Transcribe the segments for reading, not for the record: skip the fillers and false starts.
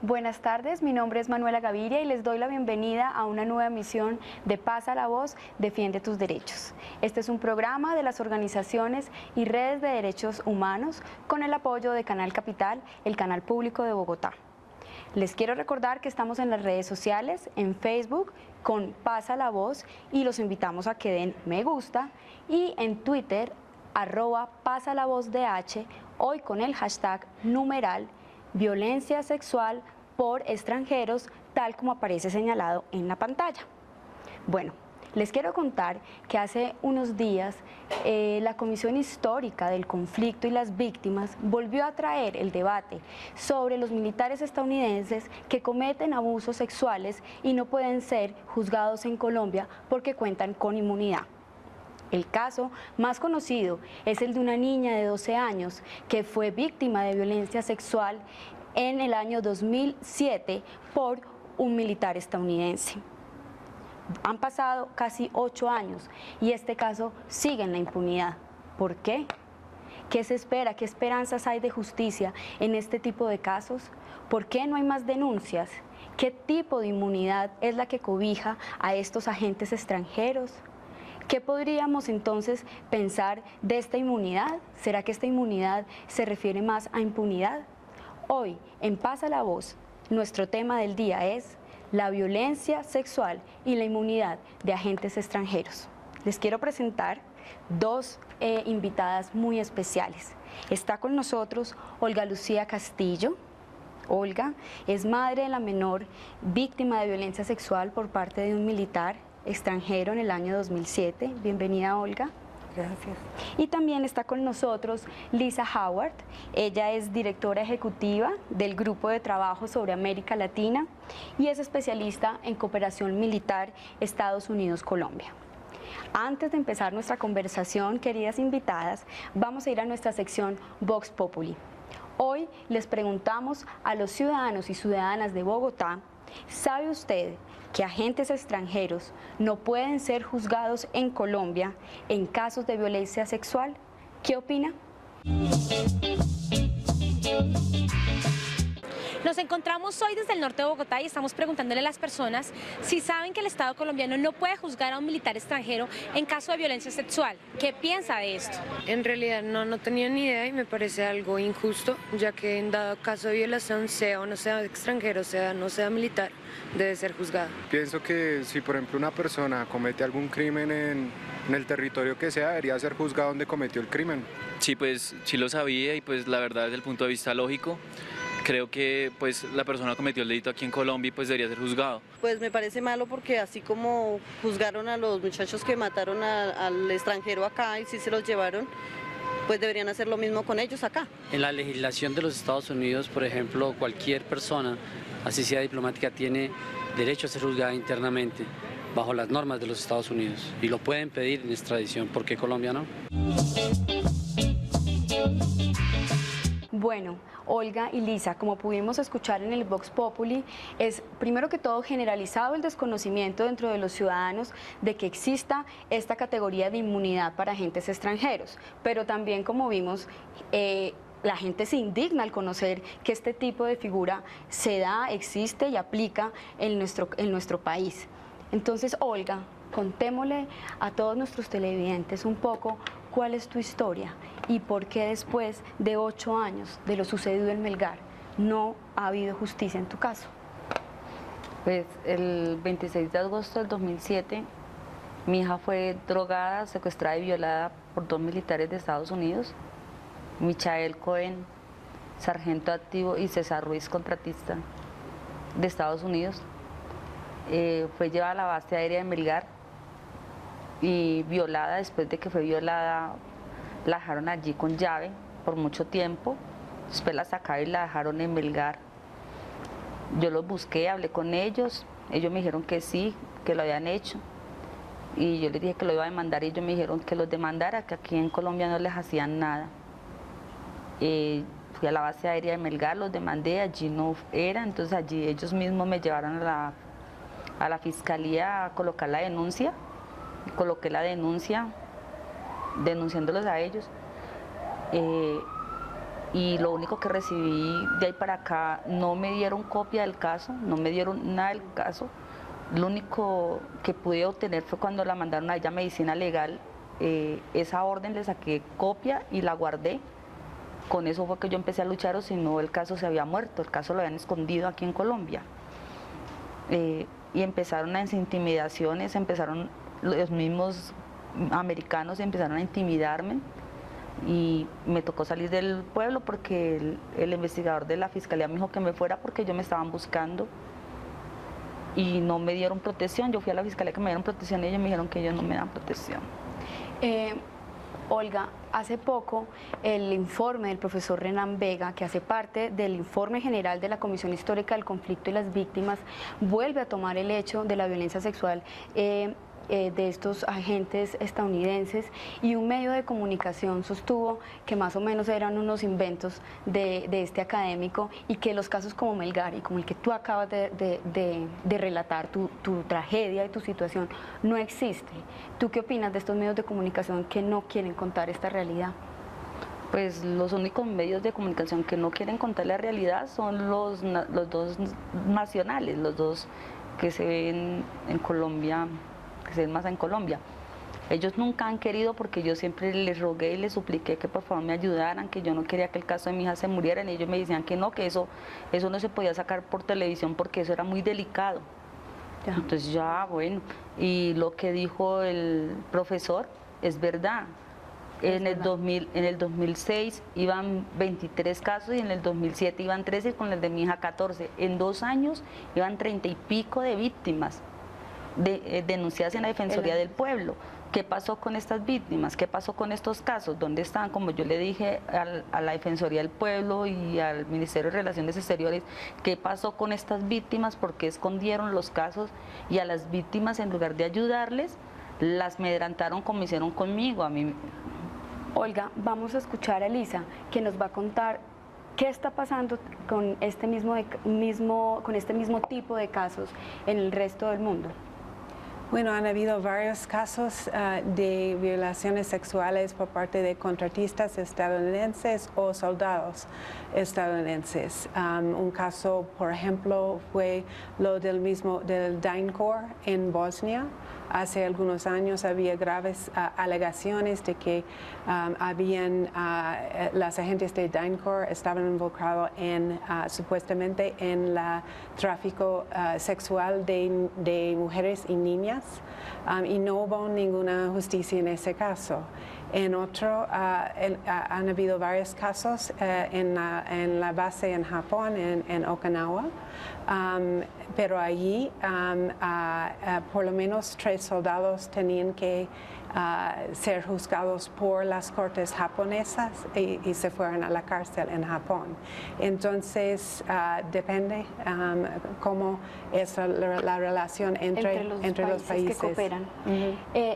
Buenas tardes, mi nombre es Manuela Gaviria y les doy la bienvenida a una nueva emisión de Pasa la Voz, Defiende tus Derechos. Este es un programa de las organizaciones y redes de derechos humanos con el apoyo de Canal Capital, el canal público de Bogotá. Les quiero recordar que estamos en las redes sociales, en Facebook con Pasa la Voz y los invitamos a que den me gusta, y en Twitter @PasaLaVozDH, hoy con el hashtag numeral violencia sexual por extranjeros, tal como aparece señalado en la pantalla. Bueno, les quiero contar que hace unos días la Comisión Histórica del Conflicto y las Víctimas volvió a traer el debate sobre los militares estadounidenses que cometen abusos sexuales y no pueden ser juzgados en Colombia porque cuentan con inmunidad. El caso más conocido es el de una niña de 12 años que fue víctima de violencia sexual en el año 2007 por un militar estadounidense. Han pasado casi 8 años y este caso sigue en la impunidad. ¿Por qué? ¿Qué se espera? ¿Qué esperanzas hay de justicia en este tipo de casos? ¿Por qué no hay más denuncias? ¿Qué tipo de inmunidad es la que cobija a estos agentes extranjeros? ¿Qué podríamos entonces pensar de esta inmunidad? ¿Será que esta inmunidad se refiere más a impunidad? Hoy, en Pasa la Voz, nuestro tema del día es la violencia sexual y la inmunidad de agentes extranjeros. Les quiero presentar dos invitadas muy especiales. Está con nosotros Olga Lucía Castillo. Olga es madre de la menor víctima de violencia sexual por parte de un militar extranjero en el año 2007. Bienvenida, Olga. Gracias. Y también está con nosotros Lisa Howard. Ella es directora ejecutiva del Grupo de Trabajo sobre América Latina y es especialista en cooperación militar Estados Unidos-Colombia. Antes de empezar nuestra conversación, queridas invitadas, vamos a ir a nuestra sección Vox Populi. Hoy les preguntamos a los ciudadanos y ciudadanas de Bogotá: ¿sabe usted que agentes extranjeros no pueden ser juzgados en Colombia en casos de violencia sexual? ¿Qué opina? Nos encontramos hoy desde el norte de Bogotá y estamos preguntándole a las personas si saben que el Estado colombiano no puede juzgar a un militar extranjero en caso de violencia sexual. ¿Qué piensa de esto? En realidad no tenía ni idea y me parece algo injusto, ya que en dado caso de violación, sea o no sea extranjero, sea o no sea militar, debe ser juzgado. Pienso que si por ejemplo una persona comete algún crimen en el territorio que sea, debería ser juzgado donde cometió el crimen. Sí, pues sí lo sabía y pues la verdad desde el punto de vista lógico, creo que pues la persona cometió el delito aquí en Colombia y pues debería ser juzgado. Pues me parece malo porque así como juzgaron a los muchachos que mataron al extranjero acá y sí se los llevaron, pues deberían hacer lo mismo con ellos acá. En la legislación de los Estados Unidos, por ejemplo, cualquier persona, así sea diplomática, tiene derecho a ser juzgada internamente bajo las normas de los Estados Unidos y lo pueden pedir en extradición. ¿Por qué Colombia no? Bueno, Olga y Lisa, como pudimos escuchar en el Vox Populi, es primero que todo generalizado el desconocimiento dentro de los ciudadanos de que exista esta categoría de inmunidad para agentes extranjeros, pero también, como vimos, la gente se indigna al conocer que este tipo de figura se da, existe y aplica en nuestro país. Entonces, Olga, contémosle a todos nuestros televidentes un poco cuál es tu historia y por qué después de 8 años de lo sucedido en Melgar no ha habido justicia en tu caso. Pues el 26 de agosto del 2007 mi hija fue drogada, secuestrada y violada por 2 militares de Estados Unidos, Michael Cohen, sargento activo, y César Ruiz, contratista de Estados Unidos. Fue llevada a la base aérea de Melgar y violada. Después de que fue violada, la dejaron allí con llave por mucho tiempo. Después la sacaron y la dejaron en Melgar. Yo los busqué, hablé con ellos me dijeron que sí, que lo habían hecho, y yo les dije que lo iba a demandar y ellos me dijeron que los demandara, que aquí en Colombia no les hacían nada. Fui a la base aérea de Melgar, los demandé, allí no era, entonces allí ellos mismos me llevaron a la fiscalía a colocar la denuncia. Coloqué la denuncia denunciándolos a ellos. y lo único que recibí de ahí para acá, no me dieron copia del caso, no me dieron nada del caso. Lo único que pude obtener fue cuando la mandaron a ella a medicina legal, esa orden le saqué copia y la guardé. Con eso fue que yo empecé a luchar, o si no el caso se había muerto, el caso lo habían escondido aquí en Colombia. Y empezaron las intimidaciones, empezaron los mismos americanos, empezaron a intimidarme y me tocó salir del pueblo porque el investigador de la fiscalía me dijo que me fuera porque ellos me estaban buscando y no me dieron protección. Yo fui a la fiscalía que me dieron protección y ellos me dijeron que ellos no me dan protección. Olga, hace poco el informe del profesor Renan Vega, que hace parte del informe general de la Comisión Histórica del Conflicto y las Víctimas, vuelve a tomar el hecho de la violencia sexual de estos agentes estadounidenses, y un medio de comunicación sostuvo que más o menos eran unos inventos de este académico y que los casos como Melgar y como el que tú acabas de relatar, tu tragedia y tu situación, no existe. ¿Tú qué opinas de estos medios de comunicación que no quieren contar esta realidad? Pues los únicos medios de comunicación que no quieren contar la realidad son los dos nacionales, los dos que se ven en Colombia, que se ven más en Colombia. Ellos nunca han querido, porque yo siempre les rogué y les supliqué que por favor me ayudaran, que yo no quería que el caso de mi hija se muriera, y ellos me decían que no, que eso no se podía sacar por televisión porque eso era muy delicado. Ya. Entonces ya, bueno, y lo que dijo el profesor es verdad. En el 2006 iban 23 casos y en el 2007 iban 13 y con el de mi hija 14. En 2 años iban 30 y pico de víctimas denunciadas en la Defensoría del Pueblo. ¿Qué pasó con estas víctimas? ¿Qué pasó con estos casos? ¿Dónde están? Como yo le dije a la Defensoría del Pueblo y al Ministerio de Relaciones Exteriores, ¿qué pasó con estas víctimas? ¿Por qué escondieron los casos? Y a las víctimas, en lugar de ayudarles, las amedrentaron como hicieron conmigo. A mí. Olga, vamos a escuchar a Elisa, que nos va a contar qué está pasando con este mismo tipo de casos en el resto del mundo. Bueno, han habido varios casos de violaciones sexuales por parte de contratistas estadounidenses o soldados estadounidenses. Un caso, por ejemplo, fue lo del DynCorp en Bosnia. Hace algunos años había graves alegaciones de que las agentes de DynCorp estaban involucrados supuestamente en el tráfico sexual de mujeres y niñas, y no hubo ninguna justicia en ese caso. En otro, han habido varios casos en la base en Japón, en Okinawa, pero allí por lo menos 3 soldados tenían que ser juzgados por las cortes japonesas y se fueron a la cárcel en Japón. Entonces, depende cómo es la relación entre los países que cooperan.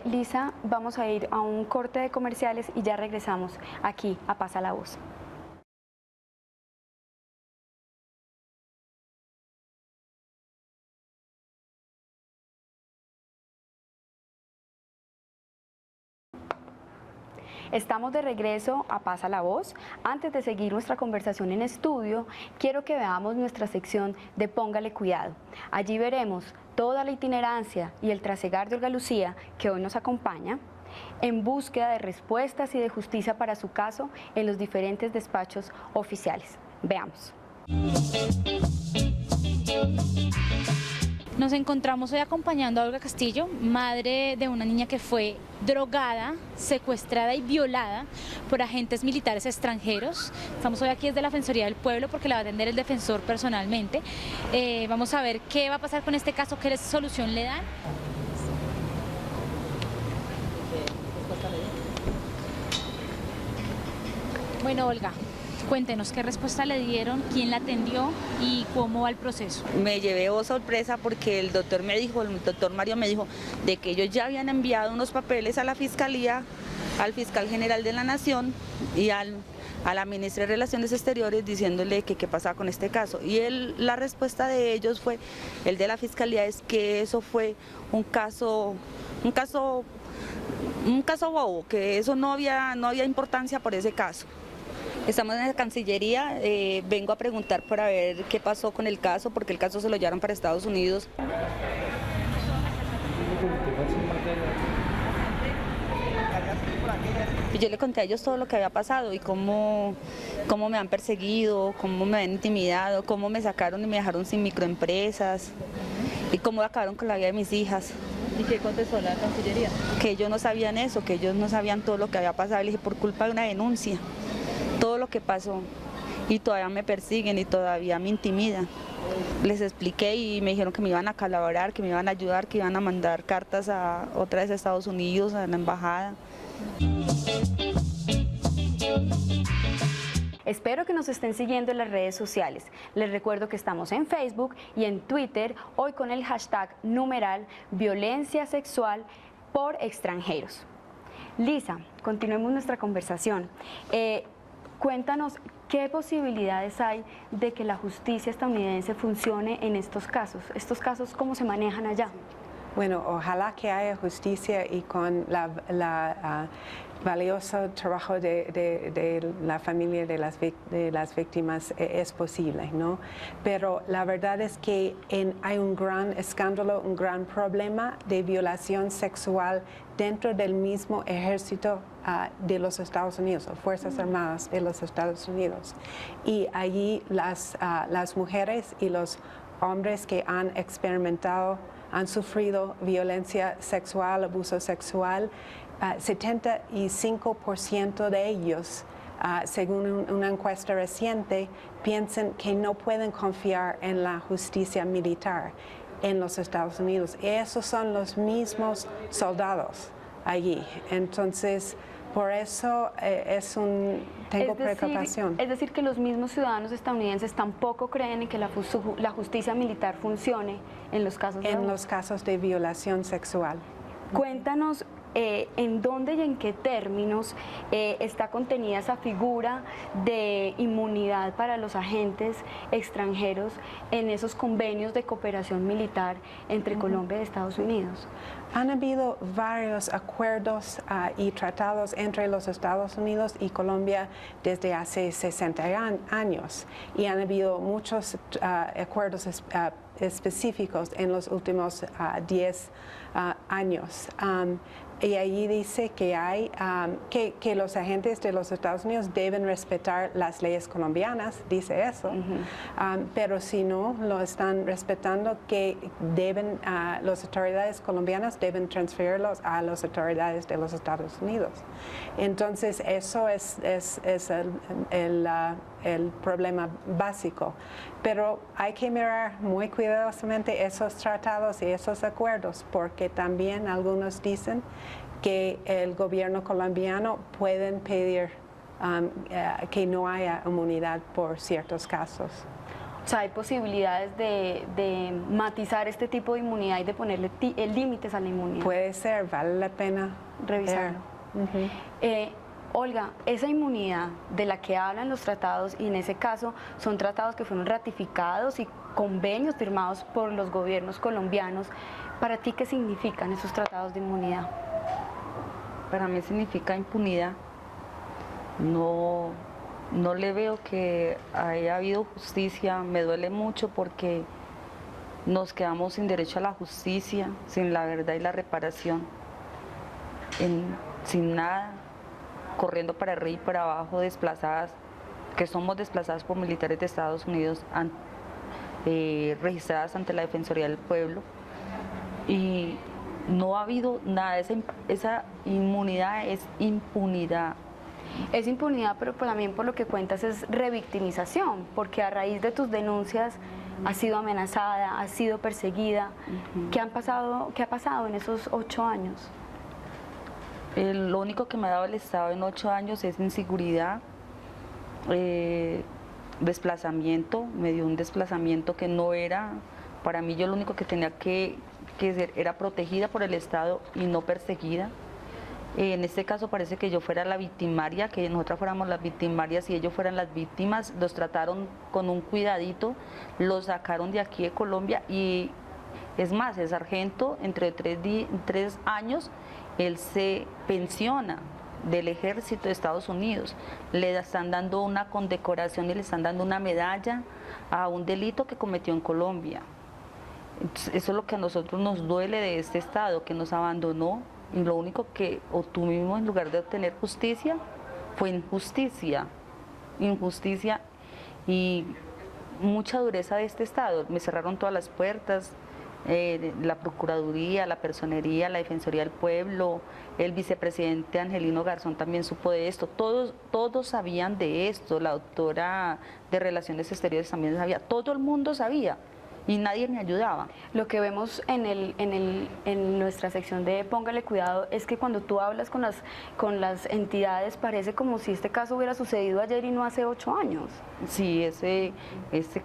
Lisa, vamos a ir a un corte de comerciales y ya regresamos aquí a Pasa la Voz. Estamos de regreso a Pasa la Voz. Antes de seguir nuestra conversación en estudio, quiero que veamos nuestra sección de Póngale Cuidado. Allí veremos toda la itinerancia y el trasegar de Olga Lucía, que hoy nos acompaña, en búsqueda de respuestas y de justicia para su caso en los diferentes despachos oficiales. Veamos. Nos encontramos hoy acompañando a Olga Castillo, madre de una niña que fue drogada, secuestrada y violada por agentes militares extranjeros. Estamos hoy aquí desde la Defensoría del Pueblo porque la va a atender el defensor personalmente. Vamos a ver qué va a pasar con este caso, qué solución le dan. Bueno, Olga, cuéntenos qué respuesta le dieron, quién la atendió y cómo va el proceso. Me llevé sorpresa porque el doctor Mario me dijo de que ellos ya habían enviado unos papeles a la Fiscalía, al Fiscal General de la Nación y a la Ministra de Relaciones Exteriores diciéndole que qué pasaba con este caso. Y la respuesta de ellos fue, el de la Fiscalía, es que eso fue un caso bobo, que eso no había importancia por ese caso. Estamos en la Cancillería, vengo a preguntar para ver qué pasó con el caso, porque el caso se lo llevaron para Estados Unidos. Y yo le conté a ellos todo lo que había pasado y cómo me han perseguido, cómo me han intimidado, cómo me sacaron y me dejaron sin microempresas y cómo acabaron con la vida de mis hijas. ¿Y qué contestó la Cancillería? Que ellos no sabían eso, que ellos no sabían todo lo que había pasado. Le dije, por culpa de una denuncia, todo lo que pasó. Y todavía me persiguen y todavía me intimidan. Les expliqué y me dijeron que me iban a colaborar, que me iban a ayudar, que iban a mandar cartas a otra vez a Estados Unidos, a la embajada. Espero que nos estén siguiendo en las redes sociales. Les recuerdo que estamos en Facebook y en Twitter, hoy con el hashtag numeral violencia sexual por extranjeros. Lisa, continuemos nuestra conversación. Cuéntanos qué posibilidades hay de que la justicia estadounidense funcione en estos casos. ¿Estos casos cómo se manejan allá? Bueno, ojalá que haya justicia y con la valioso trabajo de la familia de las víctimas es posible, ¿no? Pero la verdad es que hay un gran escándalo, un gran problema de violación sexual dentro del mismo ejército de los Estados Unidos, o Fuerzas Armadas de los Estados Unidos. Y allí las mujeres y los hombres que han experimentado, han sufrido violencia sexual, abuso sexual, 75% de ellos, según una encuesta reciente, piensan que no pueden confiar en la justicia militar en los Estados Unidos. Y esos son los mismos soldados allí. Entonces, por eso tengo preocupación. Es decir, que los mismos ciudadanos estadounidenses tampoco creen en que la justicia militar funcione en los casos de abuso. En los casos de violación sexual. Cuéntanos en dónde y en qué términos está contenida esa figura de inmunidad para los agentes extranjeros en esos convenios de cooperación militar entre Colombia y Estados Unidos. Han habido varios acuerdos y tratados entre los Estados Unidos y Colombia desde hace 60 años y han habido muchos acuerdos específicos en los últimos 10 años. Y allí dice que que los agentes de los Estados Unidos deben respetar las leyes colombianas, dice eso, pero si no lo están respetando, que las autoridades colombianas deben transferirlos a las autoridades de los Estados Unidos. Entonces eso es el problema básico, pero hay que mirar muy cuidadosamente esos tratados y esos acuerdos, porque también algunos dicen que el gobierno colombiano pueden pedir que no haya inmunidad por ciertos casos. O sea, hay posibilidades de matizar este tipo de inmunidad y de ponerle límites a la inmunidad. Puede ser, vale la pena revisarlo. Olga, esa inmunidad de la que hablan los tratados, y en ese caso son tratados que fueron ratificados y convenios firmados por los gobiernos colombianos, ¿para ti qué significan esos tratados de inmunidad? Para mí significa impunidad. No le veo que haya habido justicia, me duele mucho porque nos quedamos sin derecho a la justicia, sin la verdad y la reparación, sin nada, corriendo para arriba y para abajo, desplazadas, que somos desplazadas por militares de Estados Unidos, registradas ante la Defensoría del Pueblo, y no ha habido nada. Esa inmunidad es impunidad. Es impunidad, pero también por lo que cuentas es revictimización, porque a raíz de tus denuncias has sido amenazada, has sido perseguida. ¿Qué ha pasado en esos 8 años? Lo único que me ha dado el Estado en 8 años es inseguridad, desplazamiento. Me dio un desplazamiento que no era, para mí yo lo único que tenía que ser era protegida por el Estado y no perseguida. En este caso parece que yo fuera la victimaria, que nosotras fuéramos las victimarias y ellos fueran las víctimas. Los trataron con un cuidadito, los sacaron de aquí de Colombia y es más, el sargento entre 3 años él se pensiona del ejército de Estados Unidos. Le están dando una condecoración y le están dando una medalla a un delito que cometió en Colombia. Entonces, eso es lo que a nosotros nos duele de este Estado, que nos abandonó, y lo único que obtuvimos en lugar de obtener justicia fue injusticia y mucha dureza de este Estado. Me cerraron todas las puertas, la Procuraduría, la Personería, la Defensoría del Pueblo, el vicepresidente Angelino Garzón también supo de esto, todos sabían de esto, la doctora de Relaciones Exteriores también sabía, todo el mundo sabía y nadie me ayudaba. Lo que vemos en nuestra sección de Póngale Cuidado es que cuando tú hablas con las entidades parece como si este caso hubiera sucedido ayer y no hace 8 años. Sí, este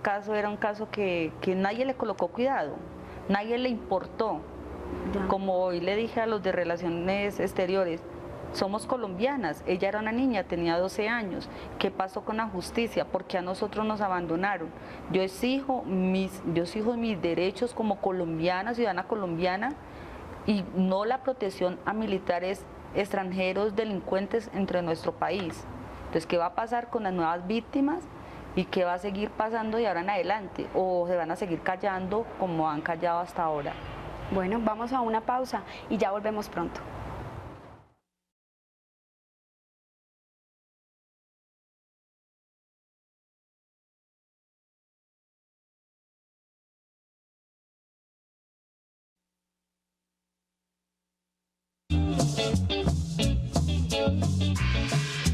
caso era un caso que nadie le colocó cuidado, nadie le importó. Ya. Como hoy le dije a los de Relaciones Exteriores, somos colombianas, ella era una niña, tenía 12 años, ¿qué pasó con la justicia? ¿Por qué a nosotros nos abandonaron? Yo exijo mis derechos como colombiana, ciudadana colombiana, y no la protección a militares extranjeros delincuentes entre nuestro país. Entonces, ¿qué va a pasar con las nuevas víctimas? ¿Y qué va a seguir pasando de ahora en adelante? ¿O se van a seguir callando como han callado hasta ahora? Bueno, vamos a una pausa y ya volvemos pronto.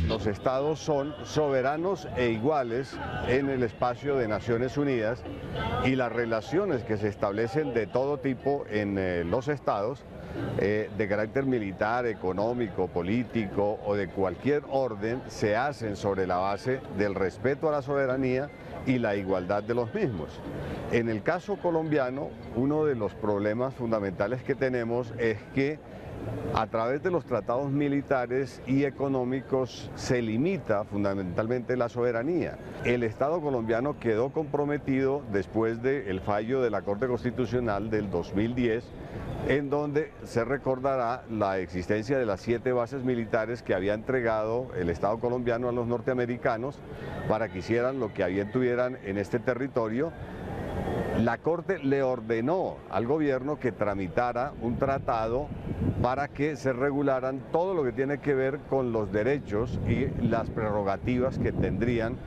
Los estados son soberanos e iguales en el espacio de Naciones Unidas y las relaciones que se establecen de todo tipo en los estados, de carácter militar, económico, político o de cualquier orden, se hacen sobre la base del respeto a la soberanía y la igualdad de los mismos. En el caso colombiano, uno de los problemas fundamentales que tenemos es que a través de los tratados militares y económicos se limita fundamentalmente la soberanía. El Estado colombiano quedó comprometido después del fallo de la Corte Constitucional del 2010, en donde se recordará la existencia de las 7 bases militares que había entregado el Estado colombiano a los norteamericanos para que hicieran lo que a bien tuvieran en este territorio. La Corte le ordenó al gobierno que tramitara un tratado para que se regularan todo lo que tiene que ver con los derechos y las prerrogativas que tendrían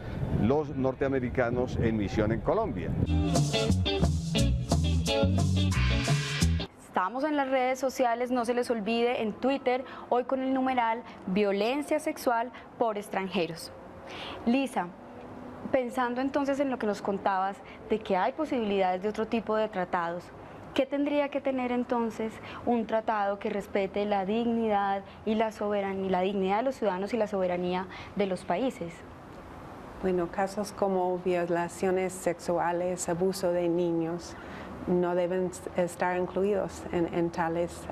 los norteamericanos en misión en Colombia. Estamos en las redes sociales, no se les olvide, en Twitter, hoy con el numeral Violencia Sexual por Extranjeros. Lisa, pensando entonces en lo que nos contabas de que hay posibilidades de otro tipo de tratados, ¿qué tendría que tener entonces un tratado que respete la dignidad y la soberanía, la dignidad de los ciudadanos y la soberanía de los países? Bueno, casos como violaciones sexuales, abuso de niños, no deben estar incluidos en tales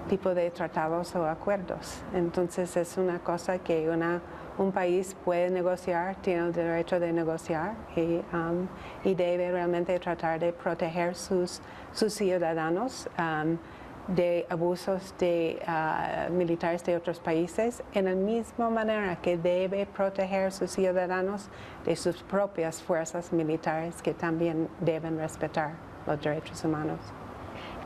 tipos de tratados o acuerdos. Entonces es una cosa que un país puede negociar, tiene el derecho de negociar y debe realmente tratar de proteger sus ciudadanos de abusos de militares de otros países, en la misma manera que debe proteger sus ciudadanos de sus propias fuerzas militares que también deben respetar los derechos humanos.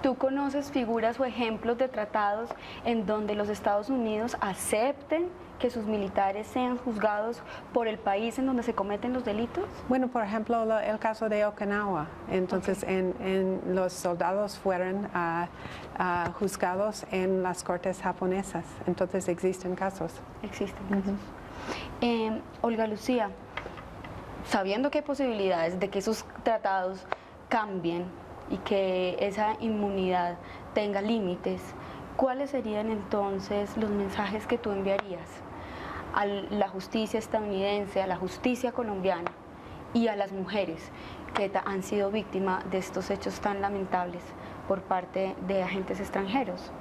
¿Tú conoces figuras o ejemplos de tratados en donde los Estados Unidos acepten que sus militares sean juzgados por el país en donde se cometen los delitos? Bueno, por ejemplo, el caso de Okinawa. Entonces, los soldados fueron juzgados en las cortes japonesas. Entonces, existen casos. Existen casos. Olga Lucía, sabiendo que hay posibilidades de que esos tratados cambien y que esa inmunidad tenga límites, ¿cuáles serían entonces los mensajes que tú enviarías a la justicia estadounidense, a la justicia colombiana y a las mujeres que han sido víctimas de estos hechos tan lamentables por parte de agentes extranjeros?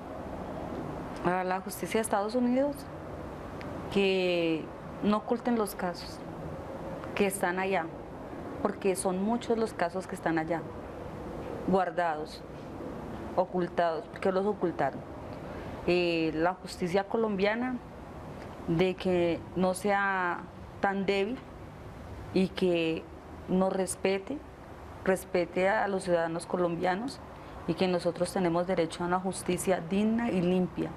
A la justicia de Estados Unidos, que no oculten los casos que están allá, porque son muchos los casos que están allá, guardados, ocultados, porque los ocultaron. La justicia colombiana de que no sea tan débil y que nos respete a los ciudadanos colombianos y que nosotros tenemos derecho a una justicia digna y limpia.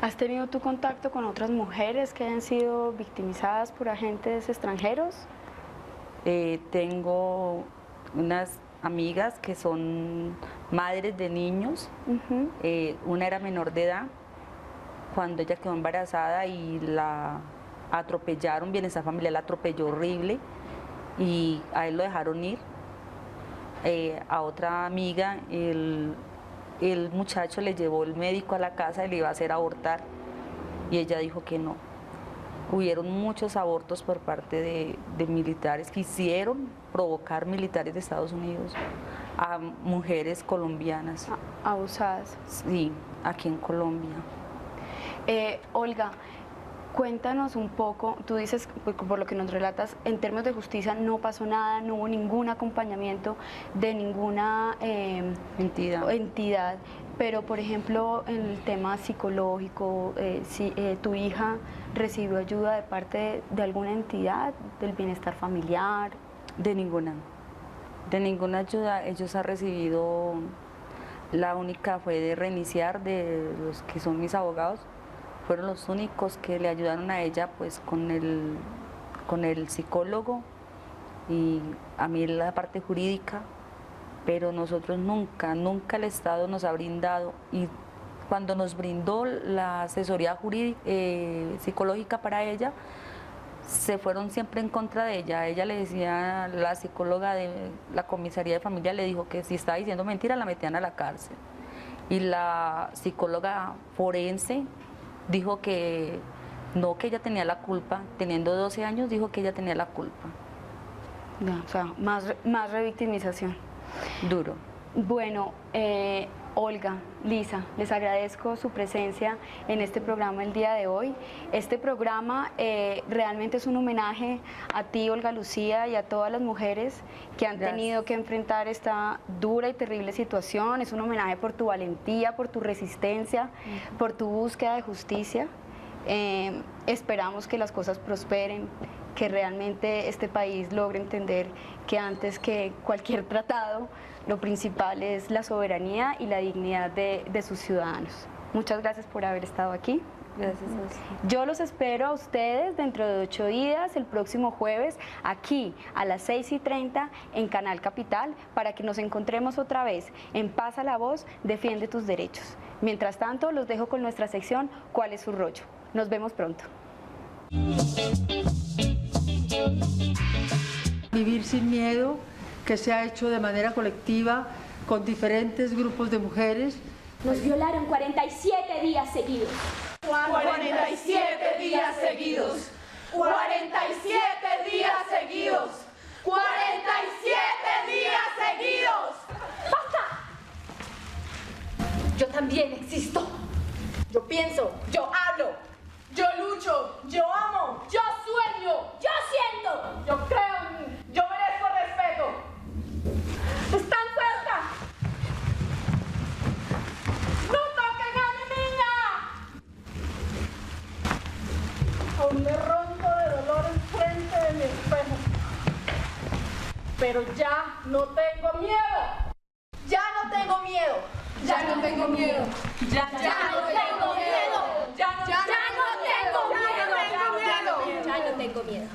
¿Has tenido tu contacto con otras mujeres que hayan sido victimizadas por agentes extranjeros? Tengo unas amigas que son madres de niños. Una era menor de edad cuando ella quedó embarazada y la atropellaron, Bienestar Familiar la atropelló horrible y a él lo dejaron ir. A otra amiga, el muchacho le llevó el médico a la casa y le iba a hacer abortar y ella dijo que no. Hubieron muchos abortos por parte de militares, quisieron provocar militares de Estados Unidos a mujeres colombianas. Abusadas. Sí, aquí en Colombia. Olga, cuéntanos un poco, tú dices, por lo que nos relatas, en términos de justicia no pasó nada, no hubo ningún acompañamiento de ninguna entidad, pero por ejemplo en el tema psicológico, si tu hija recibió ayuda de parte de alguna entidad, del Bienestar Familiar. De ninguna ayuda, ellos han recibido, la única fue de Reiniciar, de los que son mis abogados, fueron los únicos que le ayudaron a ella pues con el psicólogo y a mí la parte jurídica, pero nosotros nunca el Estado nos ha brindado, y cuando nos brindó la asesoría jurídica, psicológica para ella, se fueron siempre en contra de ella. Ella le decía, la psicóloga de la comisaría de familia le dijo que si estaba diciendo mentira la metían a la cárcel, y la psicóloga forense dijo que no, que ella tenía la culpa, teniendo 12 años dijo que ella tenía la culpa. No, o sea, más revictimización. Duro. Bueno, Olga, Lisa, les agradezco su presencia en este programa el día de hoy. Este programa realmente es un homenaje a ti, Olga Lucía, y a todas las mujeres que han tenido que enfrentar esta dura y terrible situación. Es un homenaje por tu valentía, por tu resistencia, por tu búsqueda de justicia. Esperamos que las cosas prosperen, que realmente este país logre entender que antes que cualquier tratado, lo principal es la soberanía y la dignidad de sus ciudadanos. Muchas gracias por haber estado aquí. Gracias a usted. Yo los espero a ustedes dentro de 8 días, el próximo jueves, aquí a las 6:30 en Canal Capital, para que nos encontremos otra vez en Pasa la Voz, Defiende tus derechos. Mientras tanto, los dejo con nuestra sección ¿Cuál es su rollo? Nos vemos pronto. Vivir sin miedo, que se ha hecho de manera colectiva con diferentes grupos de mujeres. Nos violaron 47 días seguidos. 47 días seguidos. 47 días seguidos. 47 días seguidos. ¡Basta! Yo también existo. Yo pienso, yo hablo. Yo lucho, yo amo, yo sueño, yo siento, yo creo en mí, yo merezco respeto. ¡Están cerca! ¡No toquen a mi niña! Aún me ronco de dolor enfrente de mi espejo. Pero ya no tengo miedo. Ya no tengo miedo. Ya no tengo miedo. Ya no tengo miedo. Ya no tengo miedo. Ya no tengo miedo.